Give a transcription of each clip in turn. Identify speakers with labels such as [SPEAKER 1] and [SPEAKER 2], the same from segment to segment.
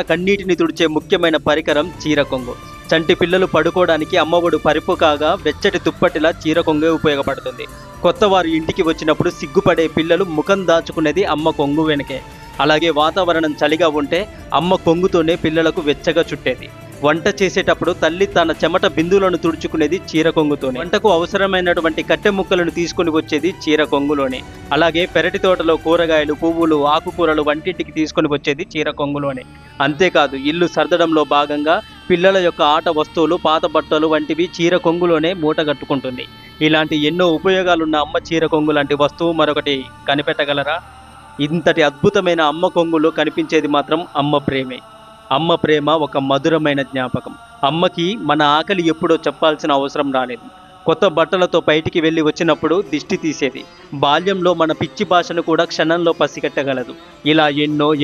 [SPEAKER 1] కన్నీటిని తుడిచే ముఖ్యమైన పరికరం చీరకొంగు. చంటి పిల్లలు పడుకోవడానికి అమ్మఒడు పరిపు కాగా వెచ్చటి దుప్పటిలా చీరకొంగే ఉపయోగపడుతుంది. కొత్తవారు ఇంటికి వచ్చినప్పుడు సిగ్గుపడే పిల్లలు ముఖం దాచుకునేది అమ్మ కొంగు వెనకే. అలాగే వాతావరణం చలిగా ఉంటే అమ్మ కొంగుతోనే పిల్లలకు వెచ్చగా చుట్టేది. వంట చేసేటప్పుడు తల్లి తన చెమట బిందువులను తుడుచుకునేది చీర కొంగుతోనే. వంటకు అవసరమైనటువంటి కట్టె ముక్కలను తీసుకుని వచ్చేది చీర కొంగులోనే. అలాగే పెరటి తోటలో కూరగాయలు, పువ్వులు, ఆకుకూరలు వంటింటికి తీసుకొని వచ్చేది చీర కొంగులోనే. అంతేకాదు ఇల్లు సర్దడంలో భాగంగా పిల్లల యొక్క ఆట వస్తువులు, పాత బట్టలు వంటివి చీర కొంగులోనే మూట కట్టుకుంటుంది. ఇలాంటి ఎన్నో ఉపయోగాలున్న అమ్మ చీర కొంగు లాంటి వస్తువు మరొకటి కనిపెట్టగలరా? ఇంతటి అద్భుతమైన అమ్మ కొంగులో కనిపించేది మాత్రం అమ్మ ప్రేమే. అమ్మ ప్రేమ ఒక మధురమైన జ్ఞాపకం. అమ్మకి మన ఆకలి ఎప్పుడో చెప్పాల్సిన అవసరం రాలేదు. కొత్త బట్టలతో బయటికి వెళ్ళి వచ్చినప్పుడు దిష్టి తీసేది. బాల్యంలో మన పిచ్చి భాషను కూడా క్షణంలో పసిగట్టగలదు. ఇలా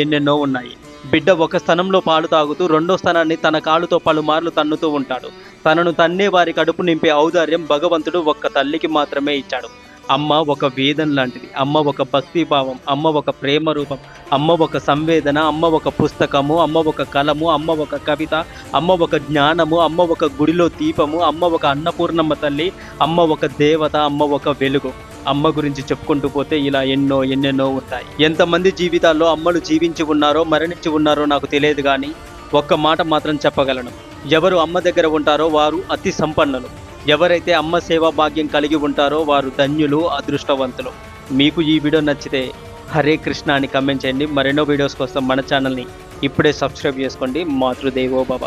[SPEAKER 1] ఎన్నెన్నో ఉన్నాయి. బిడ్డ ఒక స్థానంలో పాలు తాగుతూ రెండో స్థానాన్ని తన కాలుతో పలుమార్లు తన్నుతూ ఉంటాడు. తనను తన్నే వారి కడుపు నింపే ఔదార్యం భగవంతుడు ఒక్క తల్లికి మాత్రమే ఇచ్చాడు. అమ్మ ఒక వేదం లాంటిది. అమ్మ ఒక భక్తిభావం. అమ్మ ఒక ప్రేమ రూపం. అమ్మ ఒక సంవేదన. అమ్మ ఒక పుస్తకము. అమ్మ ఒక కలము. అమ్మ ఒక కవిత. అమ్మ ఒక జ్ఞానము. అమ్మ ఒక గుడిలో దీపము. అమ్మ ఒక అన్నపూర్ణమ్మ తల్లి. అమ్మ ఒక దేవత. అమ్మ ఒక వెలుగు. అమ్మ గురించి చెప్పుకుంటూ పోతే ఇలా ఎన్నెన్నో ఉంటాయి. ఎంతమంది జీవితాల్లో అమ్మలు జీవించి ఉన్నారో మరణించి ఉన్నారో నాకు తెలియదు, కానీ ఒక్క మాట మాత్రం చెప్పగలను. ఎవరు అమ్మ దగ్గర ఉంటారో వారు అతి సంపన్నులు. ఎవరైతే అమ్మ సేవా భాగ్యం కలిగి ఉంటారో వారు ధన్యులు, అదృష్టవంతులు. మీకు ఈ వీడియో నచ్చితే హరే కృష్ణ అని కమెంట్ చేయండి. మరెన్నో వీడియోస్ కోసం మన ఛానల్ని ఇప్పుడే సబ్స్క్రైబ్ చేసుకోండి. మాతృదేవో భవ.